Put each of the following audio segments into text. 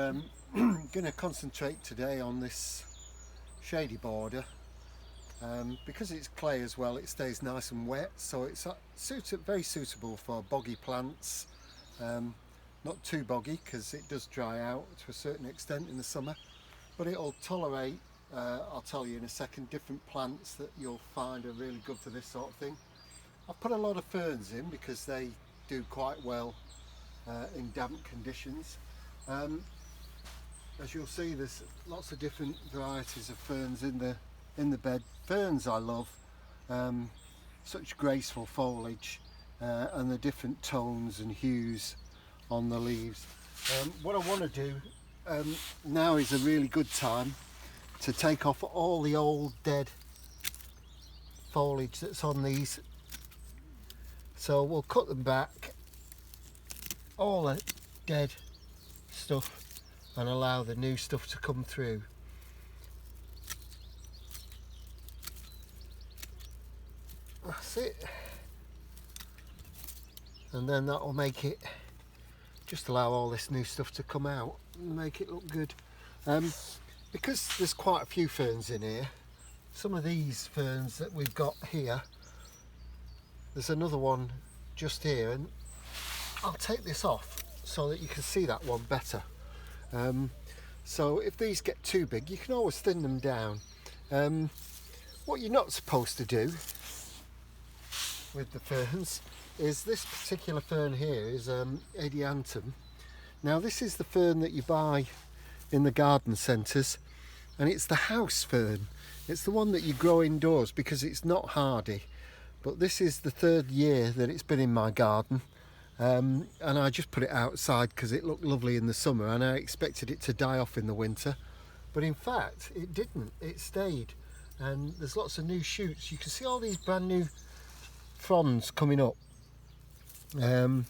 We're going to concentrate today on this shady border. Because it's clay as well, it stays nice and wet, so it's very suitable for boggy plants. Not too boggy because it does dry out to a certain extent in the summer, but it'll tolerate, I'll tell you in a second, different plants that you'll find are really good for this sort of thing. I've put a lot of ferns in because they do quite well in damp conditions. As you'll see, there's lots of different varieties of ferns in the bed. Ferns I love, such graceful foliage and the different tones and hues on the leaves. What I want to do now is a really good time to take off all the old dead foliage that's on these. So we'll cut them back, all the dead stuff, and allow the new stuff to come through. That's it. And then that will make it, just allow all this new stuff to come out and make it look good. Because there's quite a few ferns in here, some of these ferns that we've got here, there's another one just here, and I'll take this off so that you can see that one better. So if these get too big, you can always thin them down. What you're not supposed to do with the ferns is this particular fern here is Adiantum. Now this is the fern that you buy in the garden centres, and it's the house fern. It's the one that you grow indoors because it's not hardy. But this is the third year that it's been in my garden. And I just put it outside because it looked lovely in the summer, and I expected it to die off in the winter, but in fact it didn't. It stayed, and there's lots of new shoots. You can see all these brand new fronds coming up. Don't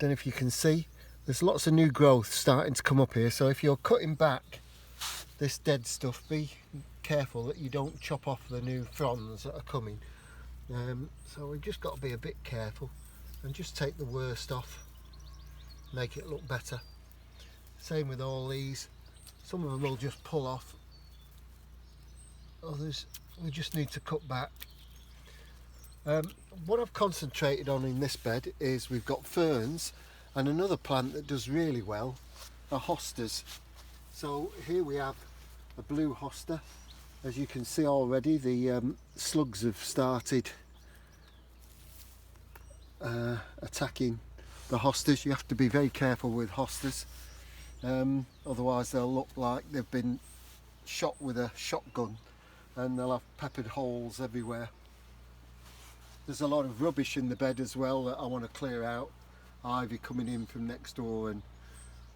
know if you can see, there's lots of new growth starting to come up here. So if you're cutting back this dead stuff, be careful that you don't chop off the new fronds that are coming. So we've just got to be a bit careful and just take the worst off, make it look better. Same with all these. Some of them will just pull off, others we just need to cut back. What I've concentrated on in this bed is we've got ferns, and another plant that does really well are hostas. So here we have a blue hosta. As you can see already, the slugs have started attacking the hostas. You have to be very careful with hostas, otherwise they'll look like they've been shot with a shotgun, and they'll have peppered holes everywhere. There's a lot of rubbish in the bed as well that I want to clear out. Ivy coming in from next door, and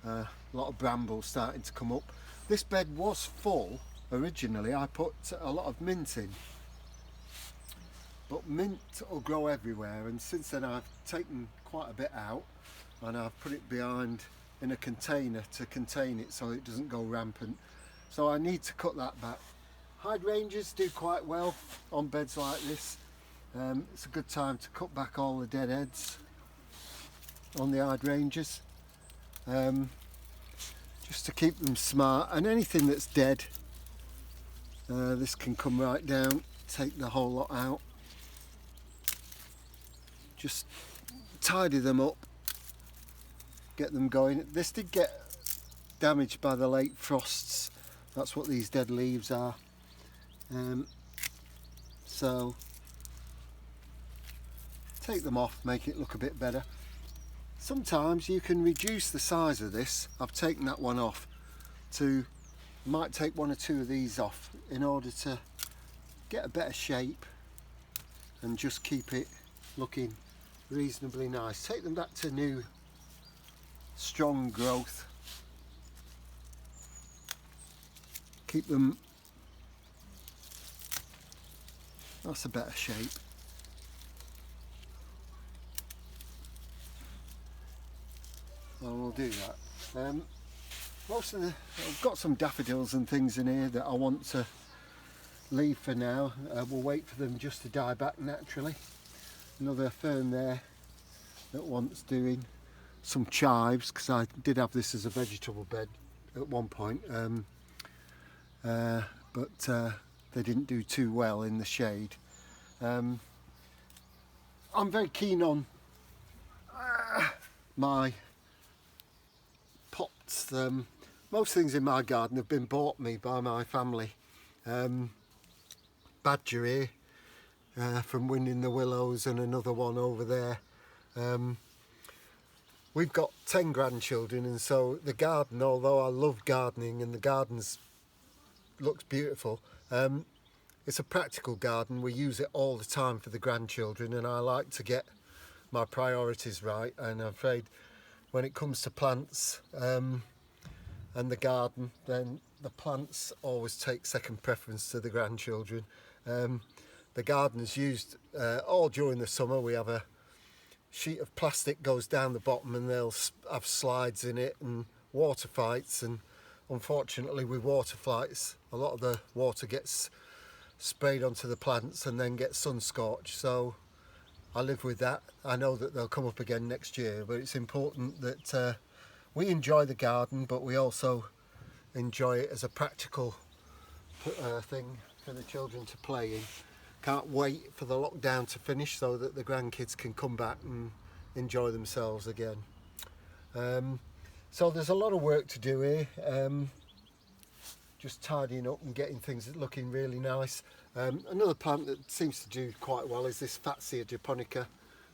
a lot of brambles starting to come up. This bed was full originally. I put a lot of mint in, but mint will grow everywhere, and since then I've taken quite a bit out and I've put it behind in a container to contain it so it doesn't go rampant. So I need to cut that back. Hydrangeas do quite well on beds like this. It's a good time to cut back all the dead heads on the hydrangeas, just to keep them smart. And anything that's dead, this can come right down, take the whole lot out. Just tidy them up, get them going. This did get damaged by the late frosts. That's what these dead leaves are. So take them off, make it look a bit better. Sometimes you can reduce the size of this. I've taken that one off to, might take one or two of these off in order to get a better shape and just keep it looking reasonably nice. Take them back to new strong growth. Keep them, that's a better shape. So we'll do that. Most of I've got some daffodils and things in here that I want to leave for now. We'll wait for them just to die back naturally. Another fern there that wants doing. some chives, because I did have this as a vegetable bed at one point, but they didn't do too well in the shade. I'm very keen on my pots. Most things in my garden have been bought me by my family. Badger here from Winding the Willows, and another one over there. We've got 10 grandchildren, and so the garden, although I love gardening and the garden's looks beautiful, it's a practical garden. We use it all the time for the grandchildren, and I like to get my priorities right, and I'm afraid when it comes to plants and the garden, then the plants always take second preference to the grandchildren. The garden's used all during the summer. We have a sheet of plastic goes down the bottom, and they'll have slides in it and water fights, and unfortunately with water fights a lot of the water gets sprayed onto the plants and then gets sun scorched, so I live with that. I know that they'll come up again next year, but it's important that we enjoy the garden, but we also enjoy it as a practical thing for the children to play in. Can't wait for the lockdown to finish so that the grandkids can come back and enjoy themselves again. So there's a lot of work to do here, just tidying up and getting things looking really nice. Another plant that seems to do quite well is this Fatsia japonica.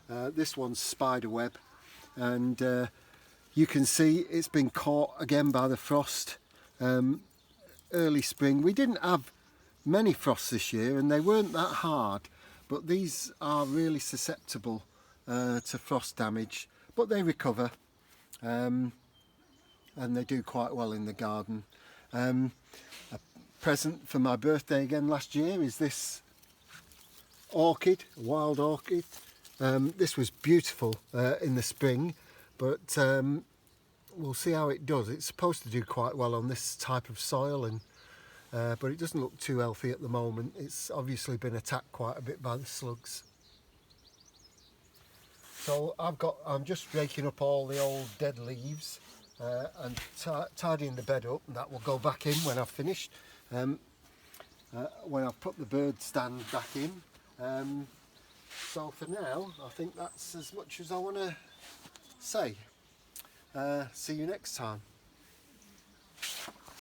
This one's spiderweb, and you can see it's been caught again by the frost. Early spring. We didn't have many frosts this year, and they weren't that hard, but these are really susceptible to frost damage, but they recover, and they do quite well in the garden. A present for my birthday again last year is this orchid, wild orchid. This was beautiful in the spring, but we'll see how it does. It's supposed to do quite well on this type of soil, and but it doesn't look too healthy at the moment. It's obviously been attacked quite a bit by the slugs. So I'm just raking up all the old dead leaves and tidying the bed up, and that will go back in when I've finished, when I've put the bird stand back in. So for now, I think that's as much as I want to say. See you next time.